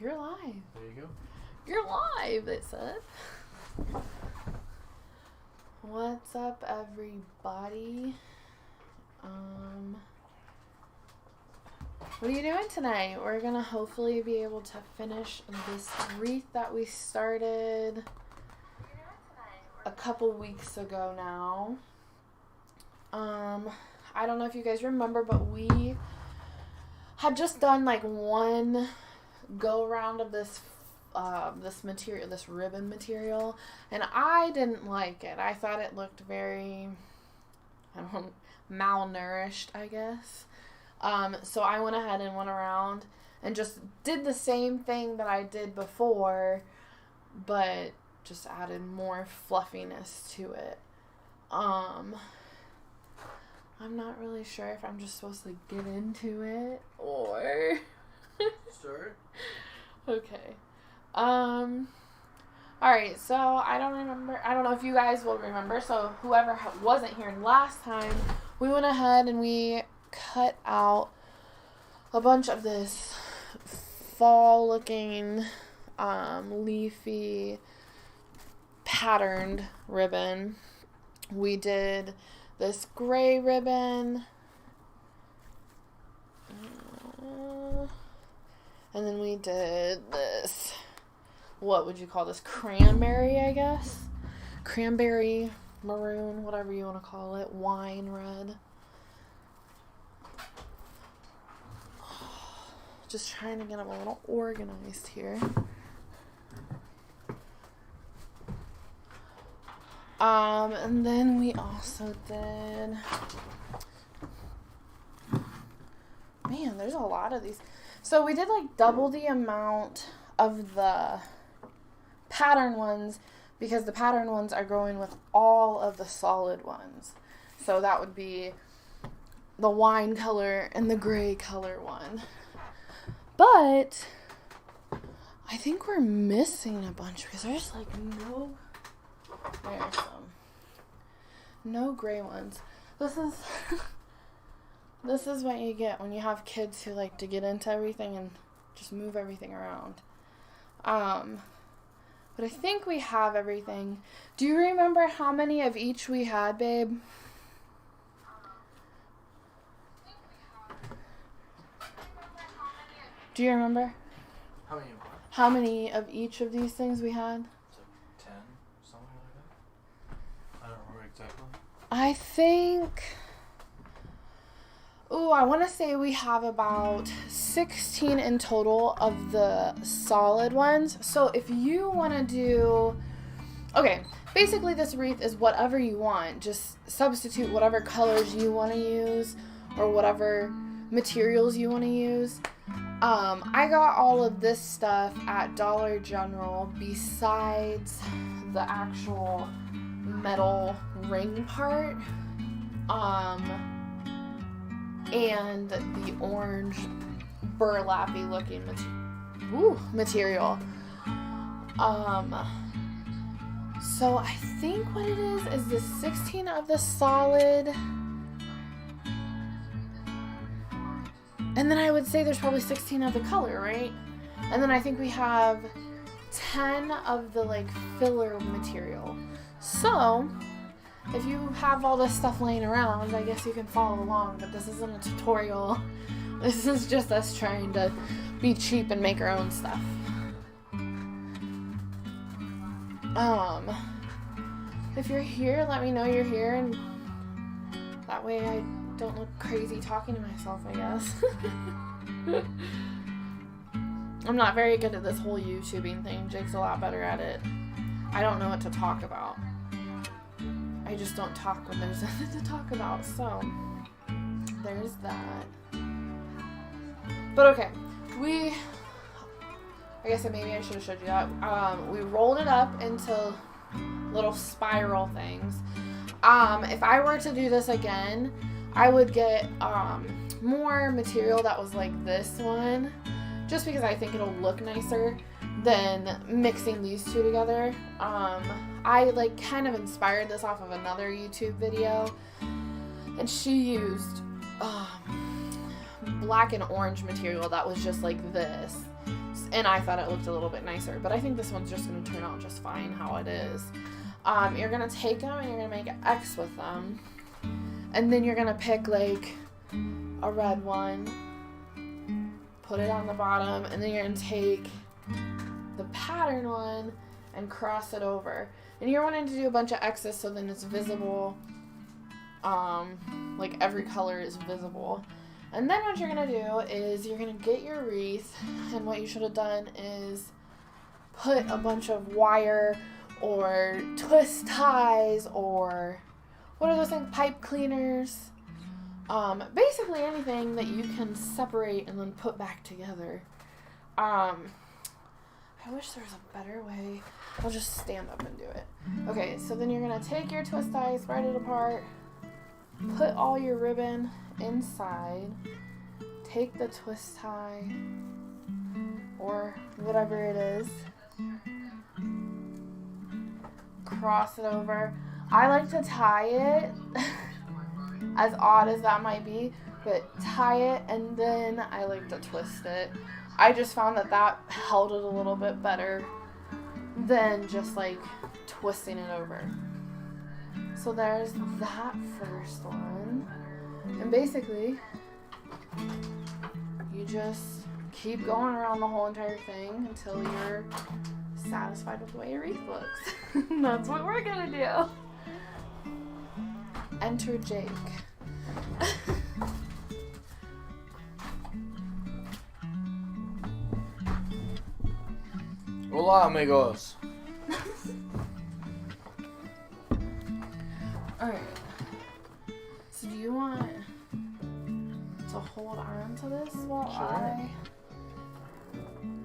You're live. There you go. You're live, it said. What's up, everybody? What are you doing tonight? We're gonna hopefully be able to finish this wreath that we started a couple weeks ago now. I don't know if you guys remember, but we had just done like one go around of this material, this ribbon material, and I didn't like it. I thought it looked very, malnourished, I guess. So I went ahead and went around and just did the same thing that I did before, but just added more fluffiness to it. I'm not really sure if I'm just supposed to get into it or... Start. Okay. Alright, so I don't know if you guys will remember, so whoever wasn't here last time, we went ahead and we cut out a bunch of this fall looking, leafy, patterned ribbon. We did this gray ribbon, and then we did this, what would you call this, cranberry, I guess? Cranberry, maroon, whatever you want to call it, wine red. Just trying to get them a little organized here. And then we also did, man, there's a lot of these. So we did like double the amount of the pattern ones because the pattern ones are going with all of the solid ones. So that would be the wine color and the gray color one. But I think we're missing a bunch because there's like no gray ones. This is what you get when you have kids who like to get into everything and just move everything around. But I think we have everything. Do you remember how many of each we had, babe? Do you remember? How many of what? How many of each of these things we had? It's like 10, something like that. I don't remember exactly. I think... Ooh, I want to say we have about 16 in total of the solid ones. So if you want to do... Okay, basically this wreath is whatever you want. Just substitute whatever colors you want to use or whatever materials you want to use. I got all of this stuff at Dollar General besides the actual metal ring part. And the orange burlappy looking material. So I think what it is the 16 of the solid. And then I would say there's probably 16 of the color, right? And then I think we have 10 of the like filler material. So if you have all this stuff laying around, I guess you can follow along, but this isn't a tutorial. This is just us trying to be cheap and make our own stuff. If you're here, let me know you're here, and that way I don't look crazy talking to myself, I guess. I'm not very good at this whole YouTubing thing. Jake's a lot better at it. I don't know what to talk about. I just don't talk when there's nothing to talk about, so there's that. But okay, I guess maybe I should have showed you that. We rolled it up into little spiral things. If I were to do this again, I would get more material that was like this one, just because I think it'll look nicer than mixing these two together. I like kind of inspired this off of another YouTube video, and she used black and orange material that was just like this. And I thought it looked a little bit nicer. But I think this one's just going to turn out just fine how it is. You're going to take them and you're going to make an X with them. And then you're going to pick like a red one. Put it on the bottom. And then you're going to take the pattern one and cross it over. And you're wanting to do a bunch of X's so then it's visible. Like every color is visible. And then what you're going to do is you're going to get your wreath, and what you should have done is put a bunch of wire or twist ties or what are those things, pipe cleaners, basically anything that you can separate and then put back together. I wish there was a better way. I'll just stand up and do it. Okay, so then you're going to take your twist tie, spread it apart, put all your ribbon inside, take the twist tie or whatever it is, cross it over. I like to tie it, as odd as that might be, but tie it and then I like to twist it. I just found that held it a little bit better than just like twisting it over. So there's that first one. And basically, you just keep going around the whole entire thing until you're satisfied with the way your wreath looks. That's what we're gonna do. Enter Jake. Hola, amigos. Alright. So do you want to hold on to this while I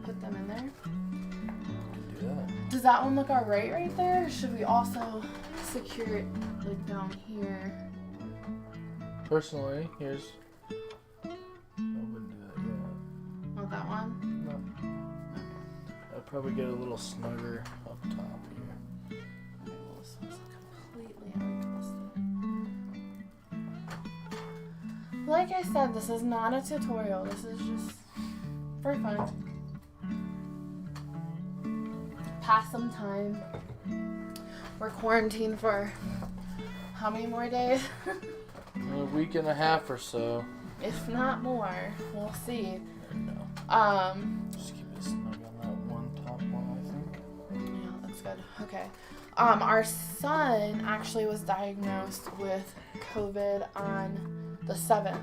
put them in there? Do that. Does that one look alright right there? Or should we also secure it like down here? Personally, here's... I wouldn't do that yet. Not that one? No. I'd probably get a little snugger up top here. Okay, well this one's completely untwisted. Like I said, this is not a tutorial. This is just for fun. Pass some time. We're quarantined for how many more days? A week and a half or so. If not more. We'll see. There you go. Just keep it snug on that one top one, I think. Yeah, that's good. Okay. Our son actually was diagnosed with COVID on the 7th.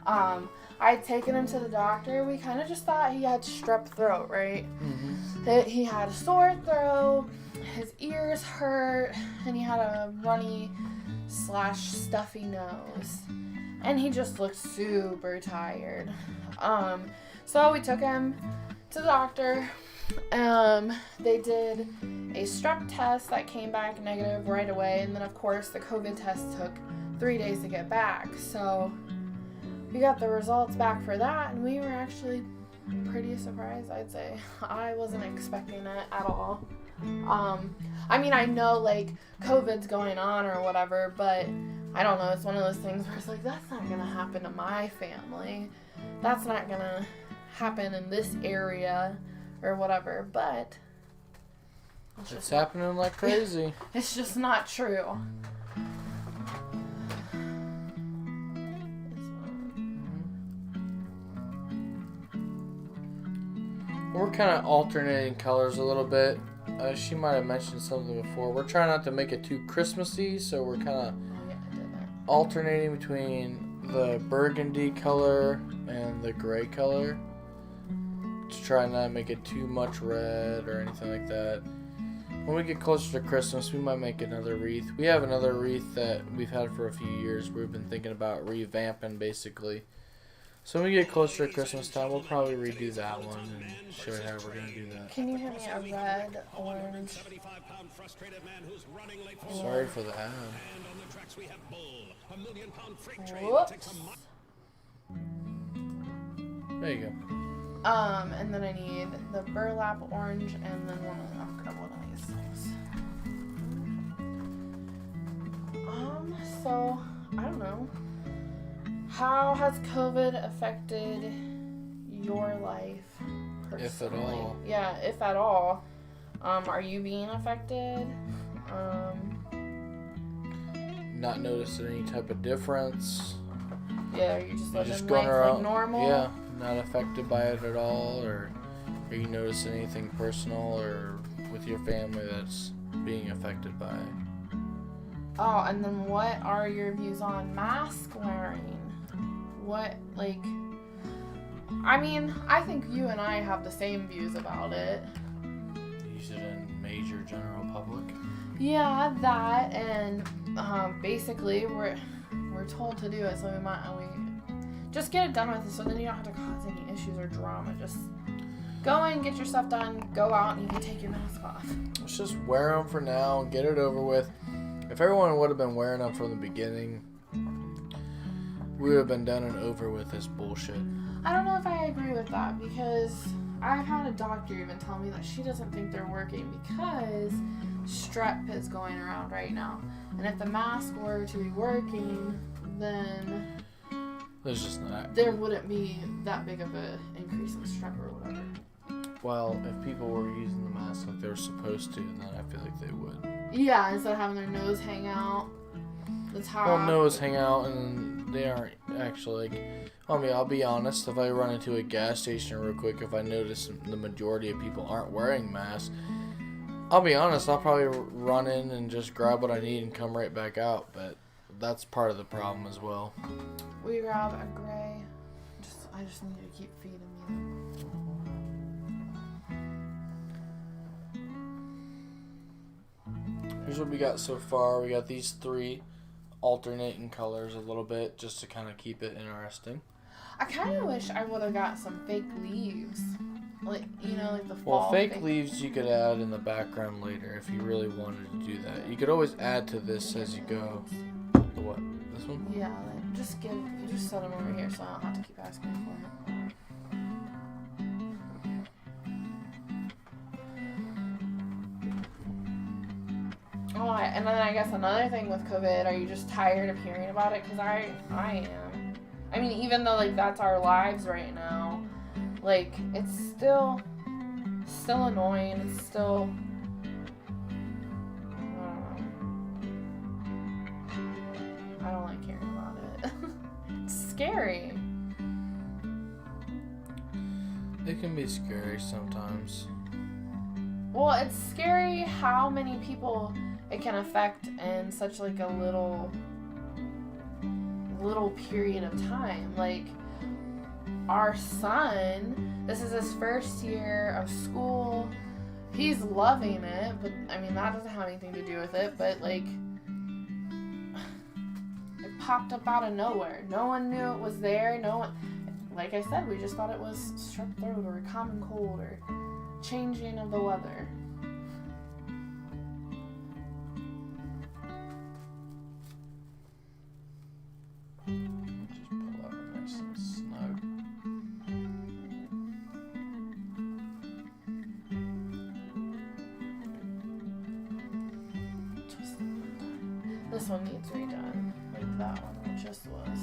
I had taken him to the doctor. We kind of just thought he had strep throat, right? Mm-hmm. He had a sore throat, his ears hurt, and he had a runny / stuffy nose. And he just looked super tired. So we took him to the doctor. They did a strep test that came back negative right away. And then, of course, the COVID test took 3 days to get back. So we got the results back for that, and we were actually pretty surprised, I'd say. I wasn't expecting it at all. I mean, I know, like, COVID's going on or whatever, but I don't know. It's one of those things where it's like, that's not going to happen to my family. That's not going to happen in this area or whatever, but It's happening like crazy. it's just not true. We're kind of alternating colors a little bit. She might have mentioned something before. We're trying not to make it too Christmassy, so we're kind of alternating between the burgundy color and the gray color to try not to make it too much red or anything like that. When we get closer to Christmas, we might make another wreath. We have another wreath that we've had for a few years. We've been thinking about revamping, basically. So when we get closer to Christmas time, we'll probably redo that one and show you how we're going to do that. Can you hand me a red, orange? Sorry for the ad. Whoops. There you go. And then I need the burlap orange and then I'll grab one of these things. So, I don't know. How has COVID affected your life personally? If at all. Yeah, if at all. Are you being affected? Not noticing any type of difference. Yeah, are you just living just life going around, like normal? Yeah, not affected by it at all, or are you noticing anything personal or with your family that's being affected by it? Oh, and then what are your views on mask wearing? What, like, I mean, I think you and I have the same views about it. Use it in major general public? Yeah, that, and basically we're told to do it, so we just get it done with, so then you don't have to cause any issues or drama. Just go in, get your stuff done, go out, and you can take your mask off. Let's just wear them for now and get it over with. If everyone would have been wearing them from the beginning, we would have been done and over with this bullshit. I don't know if I agree with that, because I've had a doctor even tell me that she doesn't think they're working because strep is going around right now. And if the mask were to be working, then There's just not. there wouldn't be that big of an increase in strep or whatever. Well, if people were using the mask like they were supposed to, then I feel like they would. Yeah, instead of having their nose hang out the top. Well, nose hang out, and they aren't actually like. I mean, I'll be honest. If I run into a gas station real quick, if I notice the majority of people aren't wearing masks, I'll be honest. I'll probably run in and just grab what I need and come right back out. But that's part of the problem as well. We grab a gray. I just need to keep feeding me. Here's what we got so far. We got these three alternating colors a little bit just to kind of keep it interesting. I kind of wish I would have got some fake leaves. Like, like the fall. Well, fake leaves you could add in the background later if you really wanted to do that. You could always add to this as you go. The what? This one? Yeah, like, just set them over here so I don't have to keep asking for it. Oh, and then I guess another thing with COVID, are you just tired of hearing about it? Because I am. I mean, even though, like, that's our lives right now, like, it's still annoying. It's still, I don't like hearing about it. It's scary. It can be scary sometimes. Well, it's scary how many people it can affect in such, like, a little period of time. Like, our son, this is his first year of school. He's loving it, but I mean, that doesn't have anything to do with it, but like, it popped up out of nowhere. No one knew it was there. No one, like I said, we just thought it was strep throat or a common cold or changing of the weather. Just pull that one nice and snug. This one needs redone, like that one, it just was.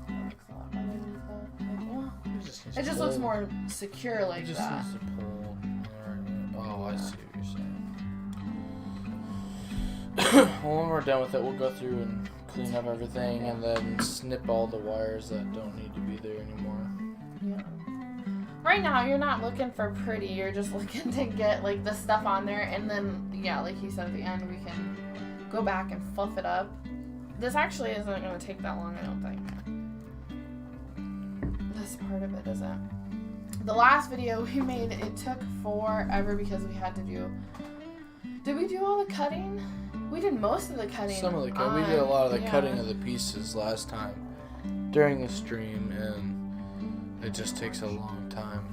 That looks a lot better than that. Like, well, it just looks more secure like just that. needs to pull. Oh, I see what you're saying. Well, when we're done with it, we'll go through and clean up everything and then snip all the wires that don't need to be there anymore. Yeah. Right now, you're not looking for pretty. You're just looking to get like the stuff on there, and then yeah, like he said at the end, we can go back and fluff it up. This actually isn't going to take that long, I don't think. This part of it isn't. The last video we made, it took forever because we had to do... Did we do all the cutting? We did most of the cutting. Some of the cutting. We did a lot of the cutting of the pieces last time during the stream, and it just takes a long time.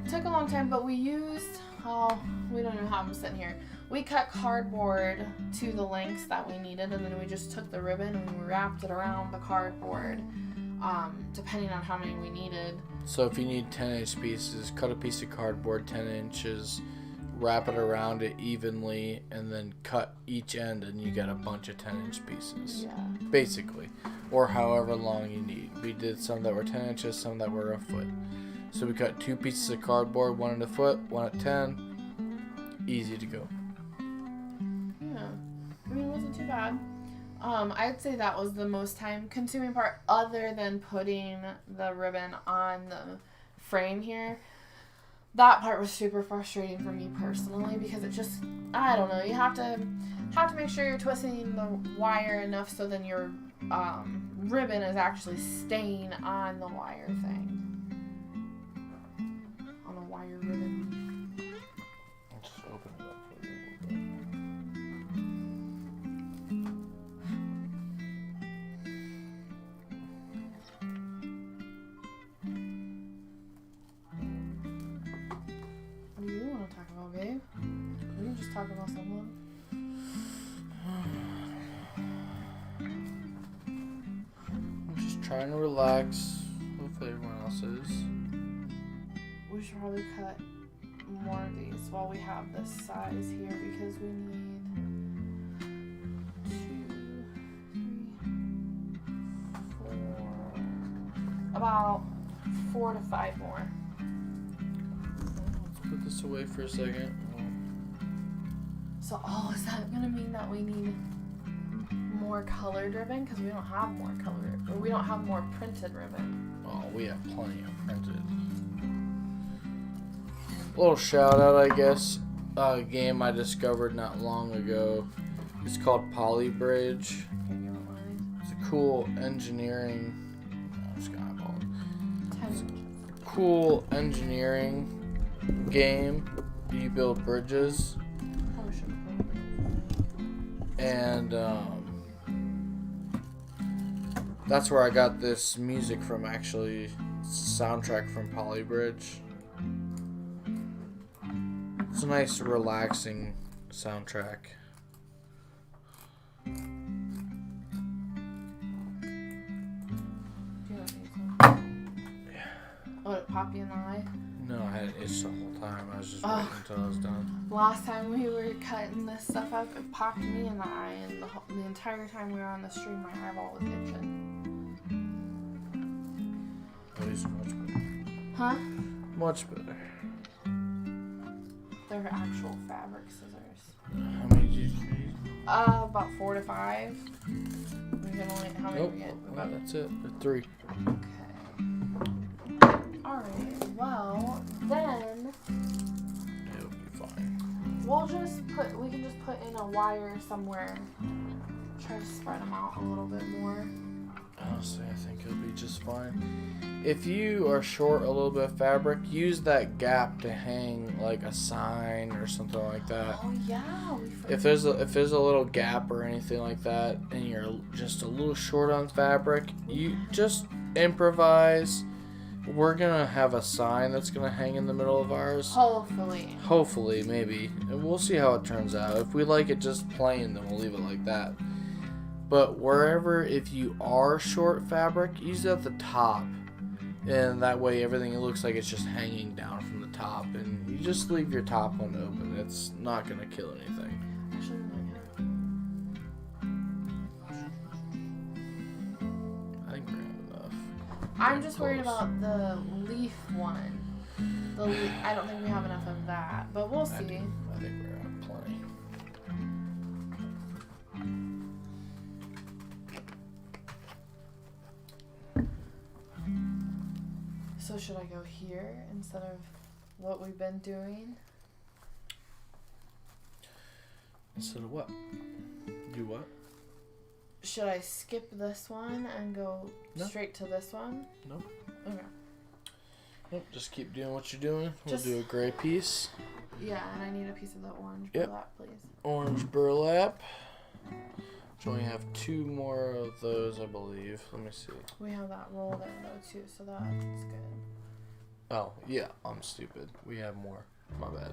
It took a long time, but we used... Oh, we don't even have them sitting here. We cut cardboard to the lengths that we needed, and then we just took the ribbon and we wrapped it around the cardboard, depending on how many we needed. So if you need 10-inch pieces, cut a piece of cardboard 10 inches, wrap it around it evenly, and then cut each end, and you get a bunch of 10-inch pieces. Yeah. Basically. or however long you need. We did some that were 10 inches, some that were a foot. So we cut 2 pieces of cardboard, one at a foot, one at 10. Easy to go. Yeah. I mean, it wasn't too bad. I'd say that was the most time-consuming part, other than putting the ribbon on the frame here. That part was super frustrating for me personally because it just, I don't know, you have to make sure you're twisting the wire enough so then your ribbon is actually staying on the wire thing. On a wire ribbon. I'll just open it up for you a little What do you want to talk about, babe? We can just talk about something. I'm just trying to relax. Hopefully everyone else is. We should probably cut more of these while we have this size here because we need 4 to 5 more. Let's put this away for a second. So, is that gonna mean that we need more colored ribbon? Because we don't have more colored, or we don't have more printed ribbon. Oh, we have plenty of printed. Little shout out, I guess. A game I discovered not long ago. It's called Polybridge. Okay, you want mine? It's a cool engineering. I just got eyeballed. 10 inches. Cool engineering game. You build bridges, Probably should have put it. and that's where I got this music from. Actually, soundtrack from Polybridge. It's a nice, relaxing soundtrack. Do you want these ones? Yeah. Oh, it popped you in the eye? No, I had an itch the whole time. I was just waiting until I was done. Last time we were cutting this stuff up, it popped me in the eye, and the entire time we were on the stream, my eyeball was itching. At least much better. Huh? Much better. They're actual fabric scissors. How many did you need? About 4 to 5. We can only, how many Nope. we get? Well, that's it. 3. Okay. Alright, well, then It'll be fine. we can just put in a wire somewhere. Try to spread them out a little bit more. Honestly, I think it'll be just fine. If you are short a little bit of fabric, use that gap to hang like a sign or something like that. Oh yeah, If there's a little gap or anything like that, and you're just a little short on fabric, you just improvise. We're gonna have a sign that's gonna hang in the middle of ours. Hopefully, maybe. And we'll see how it turns out. If we like it just plain, then we'll leave it like that. But wherever, if you are short fabric, use it at the top. And that way everything looks like it's just hanging down from the top. And you just leave your top one open. It's not going to kill anything. Actually, I think we're going to have enough. I'm just worried about the leaf one. I don't think we have enough of that, but we'll see. I think we're going to have plenty. So should I go here instead of what we've been doing? Instead of what? Do what? Should I skip this one and go straight to this one? Nope. Okay. Nope, just keep doing what you're doing. We'll Just- do a gray piece. Yeah, and I need a piece of the orange Yep. burlap, please. Orange burlap. So we have 2 more of those, I believe. Let me see. We have that roll there though too, so that's good. Oh, yeah, I'm stupid. We have more. My bad.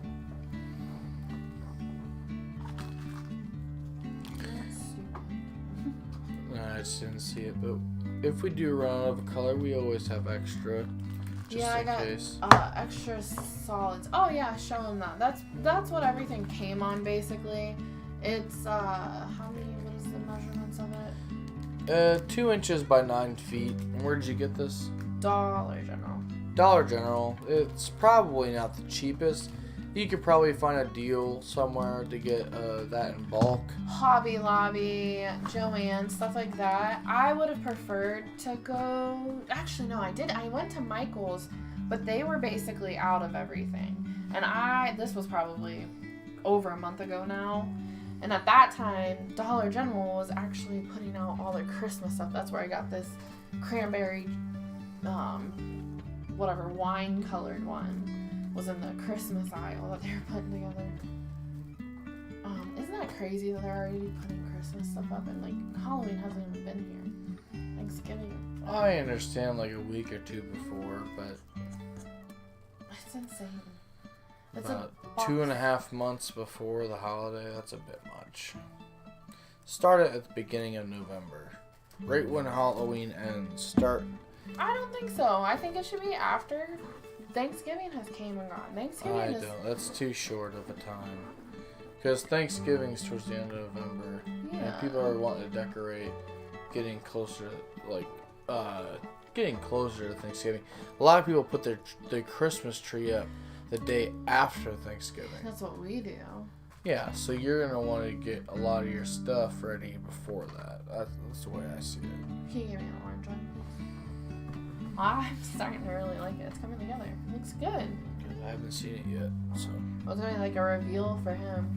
That's stupid. No, I just didn't see it, but if we do run out of a color, we always have extra. Just Yeah, I in got case. extra solids. Oh yeah, show them that. That's what everything came on basically. It's how many? What is the measurements of it? 2 inches by 9 feet. And where did you get this? Dollar General. Dollar General. It's probably not the cheapest. You could probably find a deal somewhere to get that in bulk. Hobby Lobby, Joanne, stuff like that. I would have preferred to go... Actually, no, I did. I went to Michael's, but they were basically out of everything. And this was probably over a month ago now. And at that time, Dollar General was actually putting out all their Christmas stuff. That's where I got this cranberry, wine-colored one. Was in the Christmas aisle that they were putting together. Isn't that crazy that they're already putting Christmas stuff up and like Halloween hasn't even been here? Thanksgiving. I understand like a week or two before, but it's insane. It's about 2.5 months before the holiday. That's a bit much. Start it at the beginning of November, right when Halloween ends. I don't think so. I think it should be after. Thanksgiving has came and gone. That's too short of a time. Because Thanksgiving's towards the end of November. Yeah. And people are wanting to decorate, getting closer to Thanksgiving. A lot of people put their Christmas tree up the day after Thanksgiving. That's what we do. Yeah, so you're going to want to get a lot of your stuff ready before that. That's the way I see it. Can you give me an orange one, please? I'm starting to really like it. It's coming together. It looks good. I haven't seen it yet, so. Well, it's going to be like a reveal for him.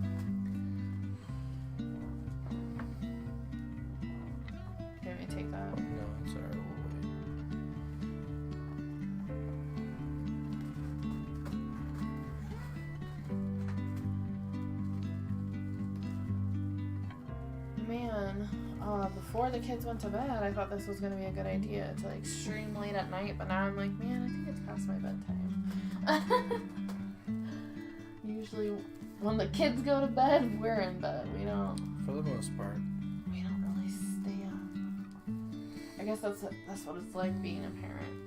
You want me to take that? No, it's alright. We'll wait. Man, before the kids went to bed, I thought this was going to be a good idea to like stream late at night, but now I'm like, man, I think it's past my bedtime. Usually when the kids go to bed, we're in bed. We don't... For the most part. We don't really stay up. I guess that's what it's like being a parent.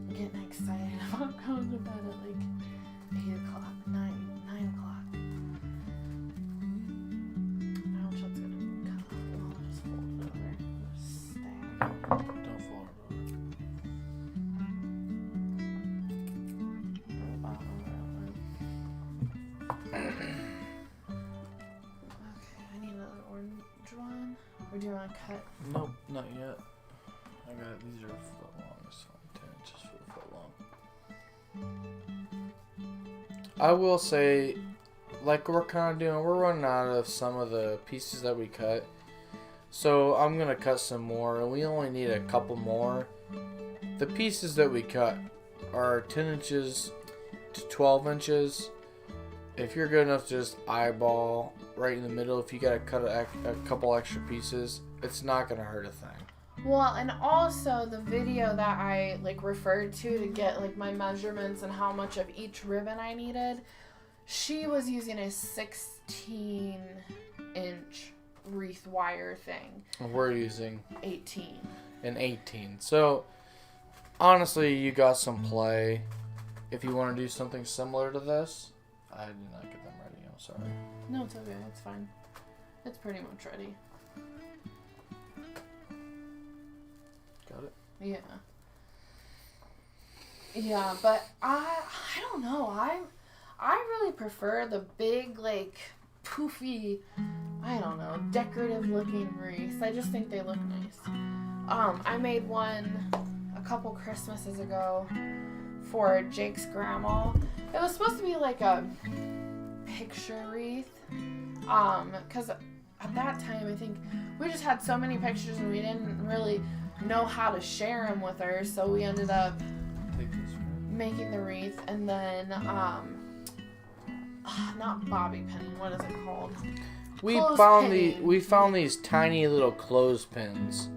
Getting excited about going to bed at like 8 o'clock, 9 o'clock. Ouch, that's gonna cut off. Well, I'll just fold it over. Just stab. Don't fall over. Go the bottom of that one. Okay, I need another orange one. Or do you want to cut? Nope, not yet. These are a foot long, so 10 inches for a foot long. I will say, like we're running out of some of the pieces that we cut. So I'm going to cut some more, and we only need a couple more. The pieces that we cut are 10 inches to 12 inches. If you're good enough to just eyeball right in the middle, if you got to cut a couple extra pieces, it's not going to hurt a thing. Well, and also the video that I referred to get my measurements and how much of each ribbon I needed, she was using a 16-inch wreath wire thing. We're using 18. An 18. So honestly, you got some play. If you want to do something similar to this, I did not get them ready. I'm sorry. No, it's okay. It's fine. It's pretty much ready. Got it? Yeah. Yeah, but I don't know. I really prefer the big, poofy, I don't know, decorative looking wreaths. I just think they look nice. I made one a couple Christmases ago for Jake's grandma. It was supposed to be like a picture wreath. Because at that time, I think we just had so many pictures and we didn't really know how to share them with her, so we ended up making the wreath. And then not bobby pinning, what is it called? We found these tiny little clothespins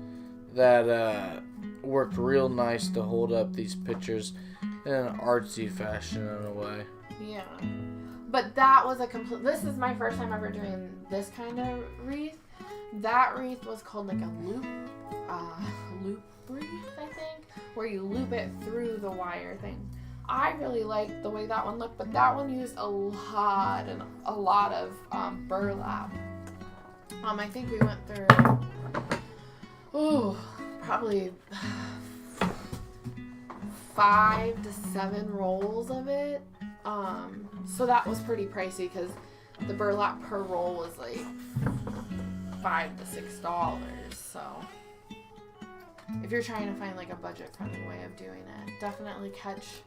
that worked real nice to hold up these pictures in an artsy fashion in a way. Yeah, but that was this is my first time ever doing this kind of wreath. That wreath was called a loop wreath, I think, where you loop it through the wire thing. I really liked the way that one looked, but that one used a lot of burlap. I think we went through, probably 5 to 7 rolls of it. So that was pretty pricey because the burlap per roll was like $5 to $6. So if you're trying to find like a budget-friendly way of doing it, definitely catch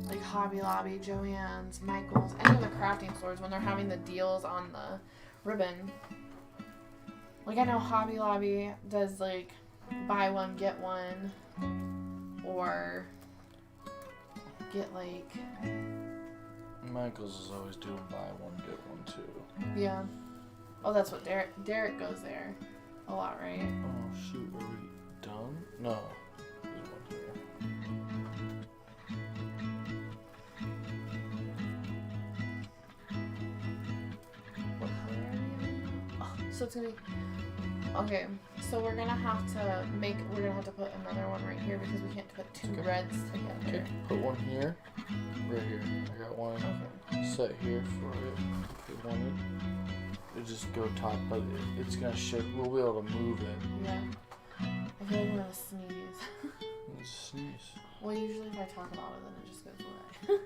like Hobby Lobby, Joann's, Michael's, any of the crafting stores when they're having the deals on the ribbon. Like I know Hobby Lobby does like buy one get one, or get like Michael's is always doing buy one get one too. Yeah. Oh, that's what Derek goes there a lot, right? Oh shoot, are we done? No. There's one here. What color are we in? Oh, so it's gonna be okay. So we're gonna have to put another one right here because we can't put two reds together. Okay, put one here. Right here. I got one set here for it. If you want it. It just go top, but it's gonna shift. We'll be able to move it. Yeah. I feel like I'm gonna sneeze. Sneeze. Well, usually if I talk about it, then it just goes away.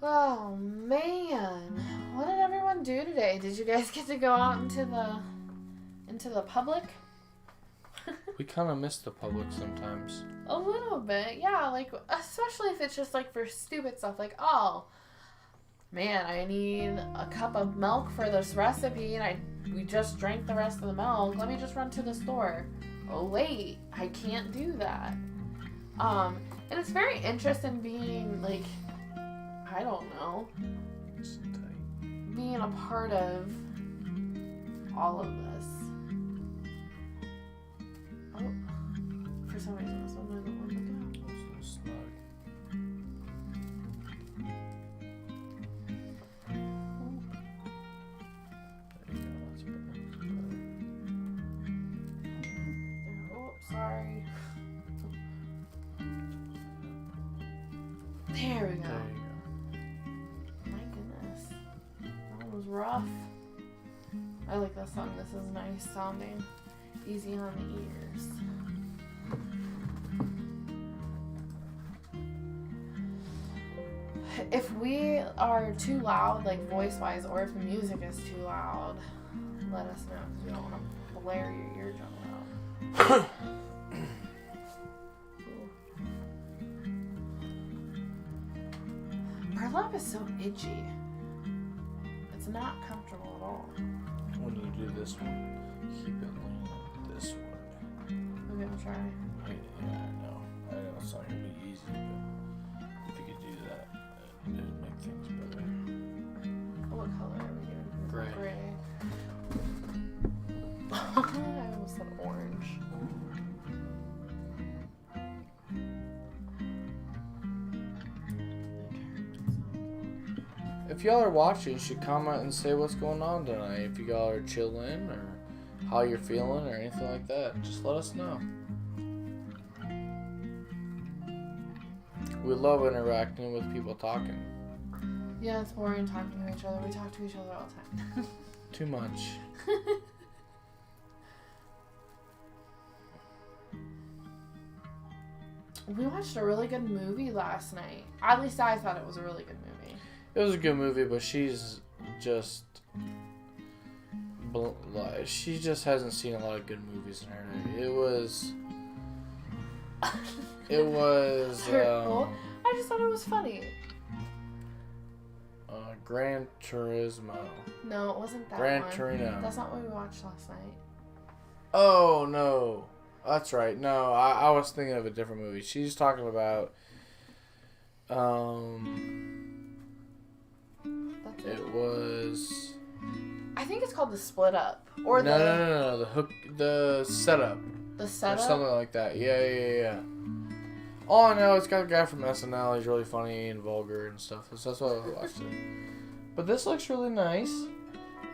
Oh man, what did everyone do today? Did you guys get to go out into the public? We kind of miss the public sometimes. A little bit, yeah. Like especially if it's just like for stupid stuff, like oh. Man, I need a cup of milk for this recipe, and we just drank the rest of the milk. Let me just run to the store. Oh wait, I can't do that. And it's very interesting being like, I don't know, being a part of all of this. Oh, for some reason this one doesn't want to go. It's so snug. Sorry. There we go. My goodness. That was rough. I like this song. This is nice sounding. Easy on the ears. If we are too loud, like voice-wise, or if the music is too loud, let us know because we don't want to blare your eardrum out. Burlap is so itchy. It's not comfortable at all. When you do this one, keep it leaning this way. Okay, I'll try. Yeah, I know it's not gonna be easy, but if you could do that, it would make things better. What color are we doing? Gray. I almost said orange. If y'all are watching, you should comment and say what's going on tonight. If y'all are chilling or how you're feeling or anything like that, just let us know. We love interacting with people talking. Yeah, it's boring talking to each other. We talk to each other all the time. Too much. We watched a really good movie last night. At least I thought it was a really good movie. It was a good movie, but she just hasn't seen a lot of good movies in her day. It was Hurtful. I just thought it was funny. Gran Turismo. No, it wasn't that Gran one. Torino. That's not what we watched last night. Oh no, that's right. No, I was thinking of a different movie. She's talking about That's it was. I think it's called The Split Up or No, the setup. The Setup. Or something like that. Yeah. All I know, it's got a guy from SNL. He's really funny and vulgar and stuff. So that's why I watched it. But this looks really nice.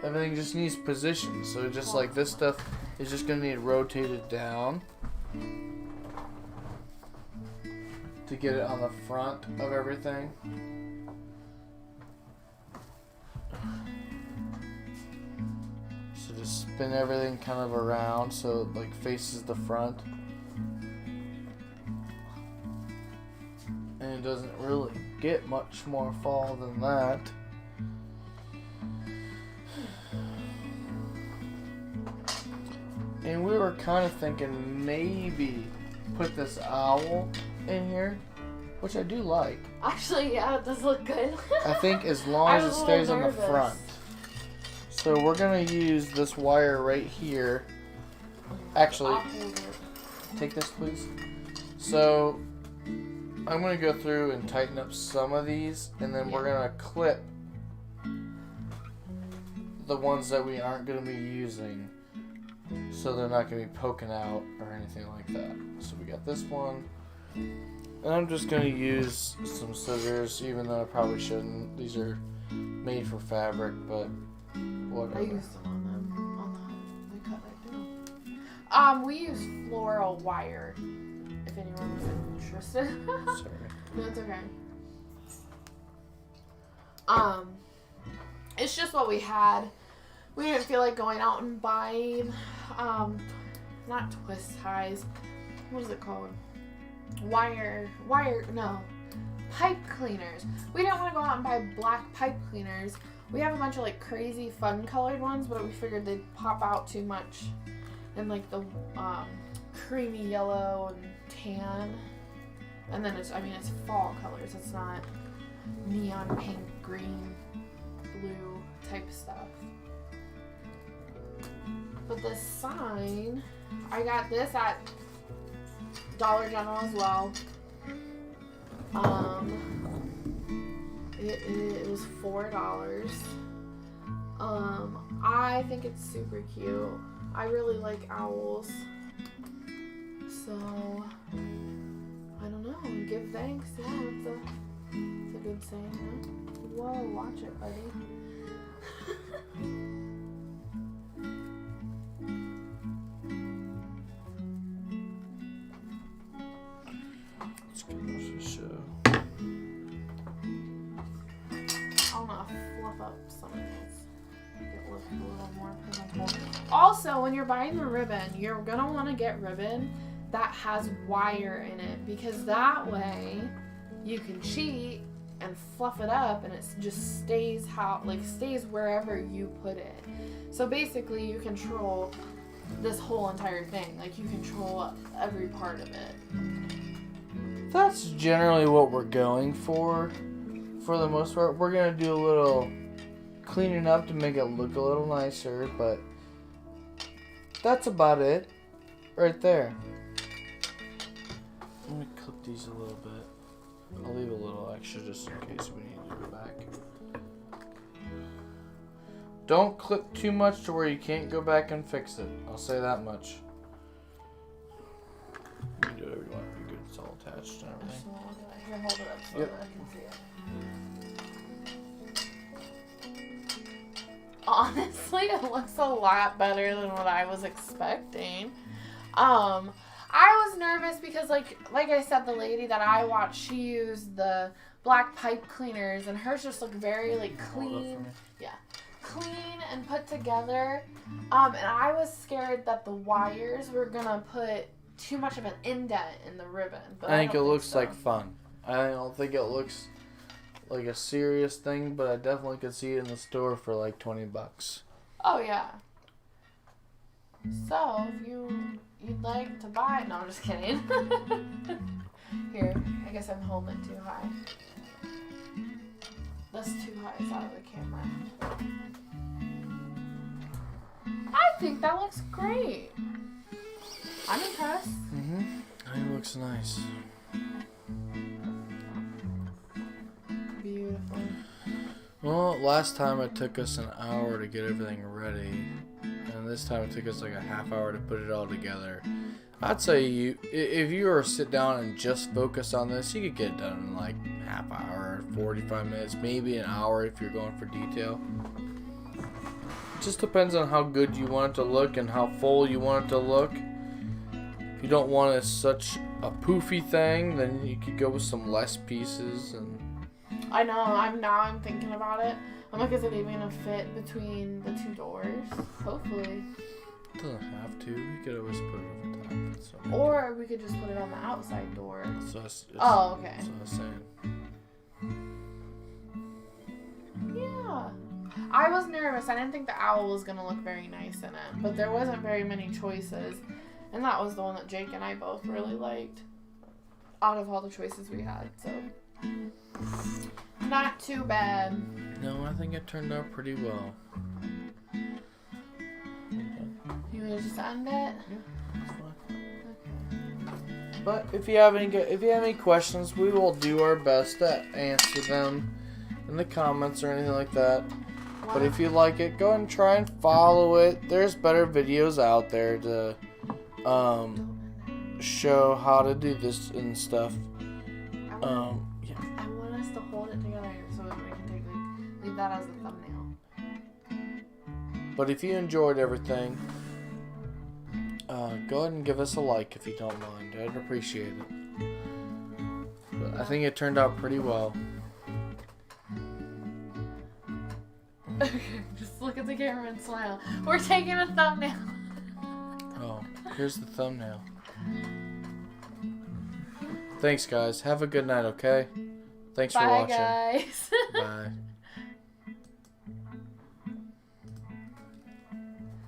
Everything just needs position. So just like this stuff is just going to need rotated down to get it on the front of everything. spin everything kind of around so it like faces the front. And it doesn't really get much more fall than that. And we were kind of thinking maybe put this owl in here, which I do like. Actually, yeah, it does look good. I think as long as it stays on the front. So we're going to use this wire right here. Actually, take this please. So I'm going to go through and tighten up some of these, and then we're going to clip the ones that we aren't going to be using, so they're not going to be poking out or anything like that. So we got this one, and I'm just going to use some scissors, even though I probably shouldn't. These are made for fabric, but whatever. I used them on they cut right through. We use floral wire, if anyone was interested. Sorry. No, it's okay. It's just what we had. We didn't feel like going out and buying, not twist ties. What is it called? Pipe cleaners. We didn't want to go out and buy black pipe cleaners. We have a bunch of like crazy fun colored ones, but we figured they'd pop out too much in like the creamy yellow and tan. And then it's fall colors. It's not neon pink, green, blue type stuff. But this sign, I got this at Dollar General as well. It was $4. I think it's super cute. I really like owls. So, I don't know. Give thanks. Yeah, it's a good saying, huh? Whoa, watch it, buddy. Let's get this show. I'm gonna fluff up some of these. Make it look a little more presentable. Also, when you're buying the ribbon, you're gonna want to get ribbon that has wire in it, because that way you can cheat and fluff it up and it just stays stays wherever you put it. So basically you control this whole entire thing. Like, you control every part of it. That's generally what we're going for the most part. We're going to do a little cleaning up to make it look a little nicer, but that's about it right there. Let me clip these a little bit. I'll leave a little extra just in case we need to go back. Don't clip too much to where you can't go back and fix it. I'll say that much. You can do whatever you want. Be good. It's all attached and everything. Here, hold it up so that I can see it. Honestly, it looks a lot better than what I was expecting. I was nervous because, like I said, the lady that I watched, she used the black pipe cleaners, and hers just looked very clean. Yeah, clean and put together. And I was scared that the wires were gonna put too much of an indent in the ribbon. But I think it looks like fun. I don't think it looks like a serious thing, but I definitely could see it in the store for like $20. Oh yeah. So if you'd like to buy it, no, I'm just kidding. Here, I guess I'm holding it too high. That's too high. It's out of the camera. I think that looks great. I'm impressed. I think it looks nice. Beautiful. Well, last time it took us an hour to get everything ready, and this time it took us like a half hour to put it all together. I'd say if you were to sit down and just focus on this, you could get it done in like half hour, 45 minutes, maybe an hour if you're going for detail. It just depends on how good you want it to look and how full you want it to look. If you don't want it such a poofy thing, then you could go with some less pieces. And I know. I'm thinking about it. I'm like, is it even gonna fit between the two doors? Hopefully. Doesn't have to. We could always put it over top. That's what Or we could just put it on the outside door. So oh, okay. That's what I was saying. Yeah. I was nervous. I didn't think the owl was going to look very nice in it. But there wasn't very many choices. And that was the one that Jake and I both really liked. Out of all the choices we had. So, not too bad. No, I think it turned out pretty well. You want to just end it? Yeah, that's fine. Okay. But if you have any questions, we will do our best to answer them in the comments or anything like that. Wow. But if you like it, go and try and follow it. There's better videos out there to show how to do this and stuff. Yeah. I want us to hold it together so that we can leave that as a thumbnail. But if you enjoyed everything, go ahead and give us a like if you don't mind. I'd appreciate it. But I think it turned out pretty well. Just look at the camera and smile. We're taking a thumbnail. Oh, here's the thumbnail. Thanks, guys. Have a good night, okay? Thanks for watching. Bye, guys. Bye.